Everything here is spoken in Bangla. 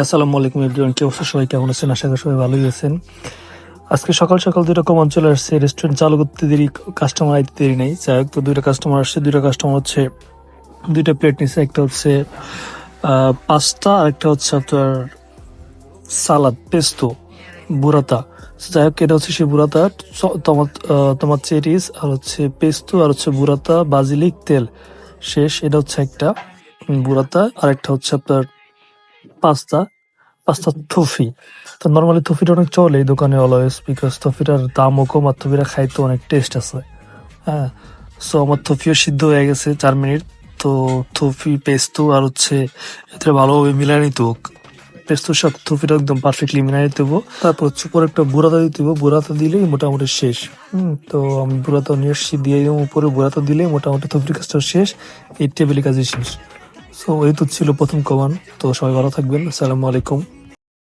আসসালামু আলাইকুম এভরিওয়ান, কি অবস্থা? সবাই কেমন আছেন? আশা করি সবাই ভালোই আছেন। আজকে সকাল সকাল দুইটা কমান চলে আসছে। রেস্টুরেন্ট চালু করতে দেরি, কাস্টমার আইতে দেরি নেই। যাই হোক, তো দুইটা কাস্টমার আসছে। দুইটা কাস্টমার হচ্ছে দুইটা প্লেট নিচ্ছে। একটা হচ্ছে পাস্তা, আর একটা হচ্ছে আপনার সালাদ পেস্তো বুরাতা। যাই হোক, এটা হচ্ছে সেই বুরাতা। তোমার চেরিস, আর হচ্ছে পেস্তো, আর হচ্ছে বুরাতা বাজিলিক তেল শেষ। এটা হচ্ছে একটা বুরাতা, আর একটা হচ্ছে আপনার পাস্তা। পাস্তা থুফি। তো নর্মালি থুফিটা অনেক চলে এই দোকানে অলওয়েজ, বিকজ থুফিটার দামও কম আর থুফিটা খাইতে অনেক টেস্ট আছে। হ্যাঁ, সো আমার থুফিও সিদ্ধ হয়ে গেছে 4 মিনিট। তো থুফি পেস্তো আর হচ্ছে এতে ভালোভাবে মিলাই নিতে হোক। পেস্তোর সাথে থুফিটা একদম পারফেক্টলি মিলাই নিতে হবো। তারপর হচ্ছে উপরে একটা বুড়াতা দিতে হবো। বুড়াতা দিলেই মোটামুটি শেষ। তো আমি বুড়াতা নিয়ে এসছি, দিয়ে দিলাম উপরে। বুড়াতা দিলেই মোটামুটি থুফির কাজটা শেষ, এই টেবিলের কাজই শেষ। সো এই তো ছিল প্রথম কমান। তো সবাই ভালো থাকবেন। আসসালামু আলাইকুম।